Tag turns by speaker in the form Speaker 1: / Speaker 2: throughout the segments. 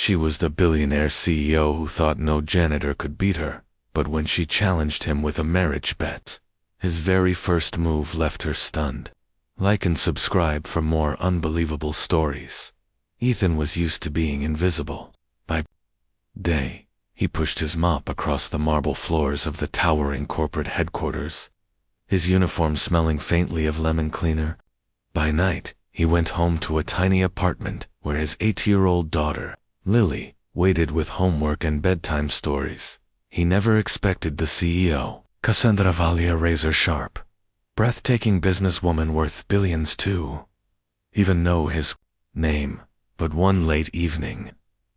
Speaker 1: She was the billionaire CEO who thought no janitor could beat her, but when she challenged him with a marriage bet, his very first move left her stunned. Like and subscribe for more unbelievable stories. Ethan was used to being invisible. By day, he pushed his mop across the marble floors of the towering corporate headquarters, his uniform smelling faintly of lemon cleaner. By night, he went home to a tiny apartment where his 8-year-old daughter, Lily, waited with homework and bedtime stories. He never expected the CEO, Cassandra Valia, razor-sharp, breathtaking businesswoman worth billions to even know his name. But one late evening,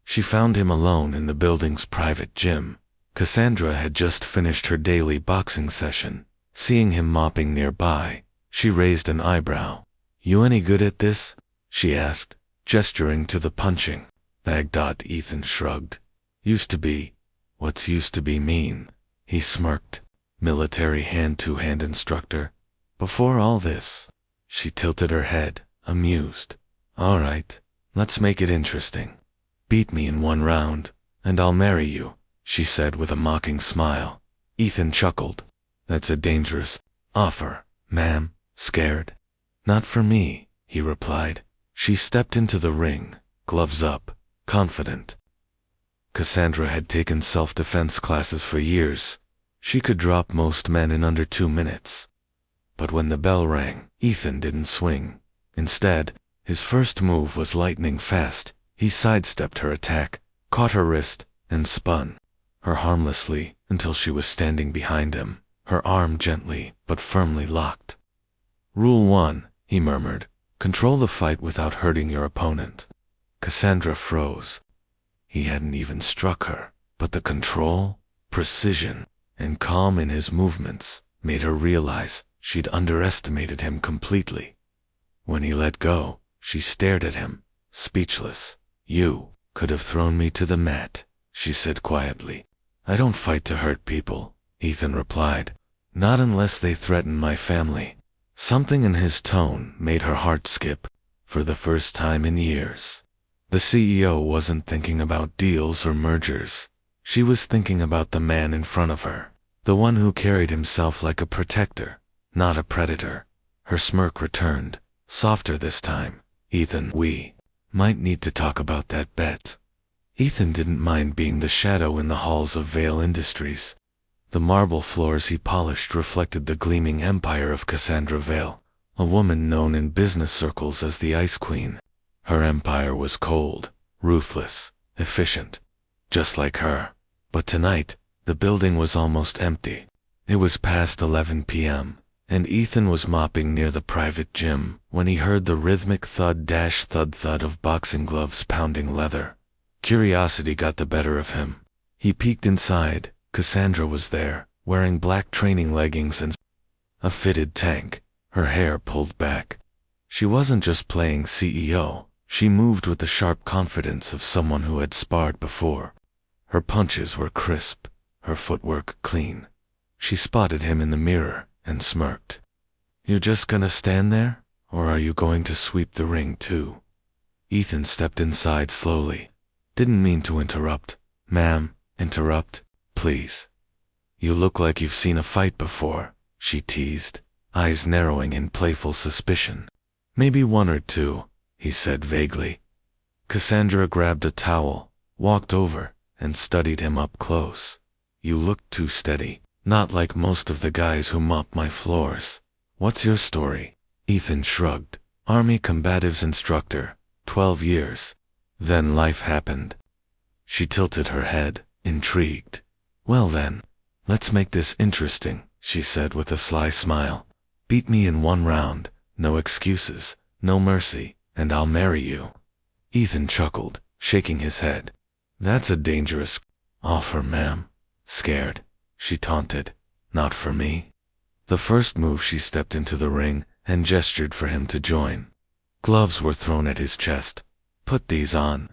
Speaker 1: she found him alone in the building's private gym. Cassandra had just finished her daily boxing session. Seeing him mopping nearby, she raised an eyebrow. "You any good at this?" she asked, gesturing to the punching bag. Ethan shrugged. "Used to be." "What's used to be mean?" He smirked. "Military hand-to-hand instructor. Before all this." She tilted her head, amused. "All right, let's make it interesting. Beat me in 1 round, and I'll marry you," she said with a mocking smile. Ethan chuckled. "That's a dangerous offer, ma'am." "Scared?" "Not for me," he replied. She stepped into the ring, gloves up, confident. Cassandra had taken self-defense classes for years. She could drop most men in under 2 minutes. But when the bell rang, Ethan didn't swing. Instead, his first move was lightning fast. He sidestepped her attack, caught her wrist, and spun her harmlessly until she was standing behind him, her arm gently but firmly locked. "Rule 1, he murmured. "Control the fight without hurting your opponent." Cassandra froze. He hadn't even struck her, but the control, precision, and calm in his movements made her realize she'd underestimated him completely. When he let go, she stared at him, speechless. "You could have thrown me to the mat," she said quietly. "I don't fight to hurt people," Ethan replied. "Not unless they threaten my family." Something in his tone made her heart skip, for the first time in years. The CEO wasn't thinking about deals or mergers. She was thinking about the man in front of her, the one who carried himself like a protector, not a predator. Her smirk returned, softer this time. "Ethan, we might need to talk about that bet." Ethan didn't mind being the shadow in the halls of Vale Industries. The marble floors he polished reflected the gleaming empire of Cassandra Vale, a woman known in business circles as the Ice Queen. Her empire was cold, ruthless, efficient, just like her. But tonight, the building was almost empty. It was past 11 p.m., and Ethan was mopping near the private gym when he heard the rhythmic thud-thud-thud of boxing gloves pounding leather. Curiosity got the better of him. He peeked inside. Cassandra was there, wearing black training leggings and a fitted tank, her hair pulled back. She wasn't just playing CEO. She moved with the sharp confidence of someone who had sparred before. Her punches were crisp, her footwork clean. She spotted him in the mirror and smirked. "You just gonna stand there, or are you going to sweep the ring too?" Ethan stepped inside slowly. "Didn't mean to interrupt." "Ma'am, interrupt, please." "You look like you've seen a fight before," she teased, eyes narrowing in playful suspicion. "Maybe 1 or 2, he said vaguely. Cassandra grabbed a towel, walked over, and studied him up close. "You look too steady, not like most of the guys who mop my floors. What's your story?" Ethan shrugged. "Army combatives instructor, 12 years. Then life happened." She tilted her head, intrigued. "Well then, let's make this interesting," she said with a sly smile. "Beat me in 1 round, no excuses, no mercy, and I'll marry you." Ethan chuckled, shaking his head. "That's a dangerous offer, ma'am." "Scared?" she taunted. "Not for me." The first move, she stepped into the ring and gestured for him to join. Gloves were thrown at his chest. "Put these on."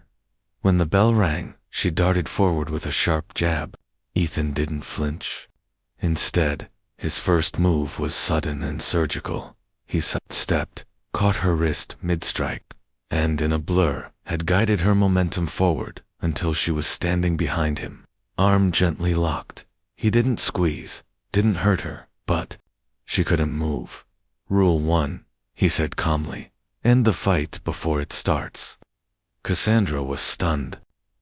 Speaker 1: When the bell rang, she darted forward with a sharp jab. Ethan didn't flinch. Instead, his first move was sudden and surgical. He stepped, caught her wrist mid-strike, and in a blur, had guided her momentum forward until she was standing behind him, arm gently locked. He didn't squeeze, didn't hurt her, but she couldn't move. Rule 1, he said calmly. End the fight before it starts. Cassandra was stunned.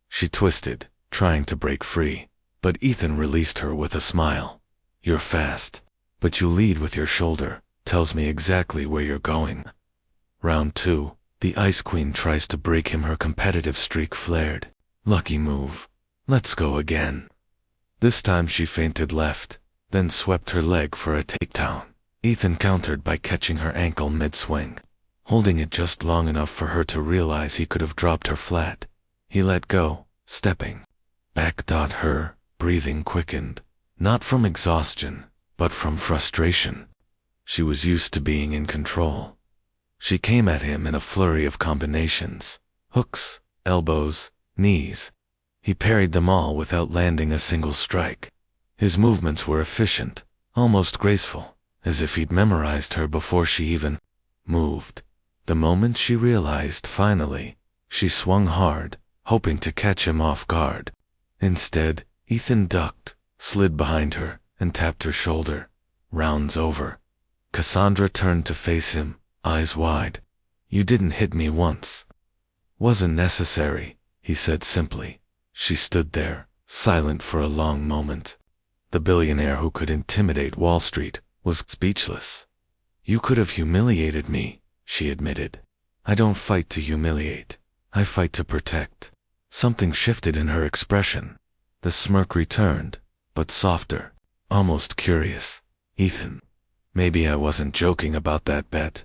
Speaker 1: She twisted, trying to break free, but Ethan released her with a smile. You're fast, but you lead with your shoulder, tells me exactly where you're going. Round 2, the Ice Queen tries to break him. Her competitive streak flared. Lucky move. Let's go again. This time she feinted left, then swept her leg for a takedown. Ethan countered by catching her ankle mid-swing, holding it just long enough for her to realize he could have dropped her flat. He let go, stepping back. Her breathing quickened, not from exhaustion, but from frustration. She was used to being in control. She came at him in a flurry of combinations. Hooks, elbows, knees. He parried them all without landing a single strike. His movements were efficient, almost graceful, as if he'd memorized her before she even moved. The moment she realized, finally, she swung hard, hoping to catch him off guard. Instead, Ethan ducked, slid behind her, and tapped her shoulder. Round's over. Cassandra turned to face him, eyes wide. You didn't hit me once. Wasn't necessary, he said simply. She stood there, silent for a long moment. The billionaire who could intimidate Wall Street was speechless. You could have humiliated me, she admitted. I don't fight to humiliate. I fight to protect. Something shifted in her expression. The smirk returned, but softer, almost curious. Ethan, maybe I wasn't joking about that bet.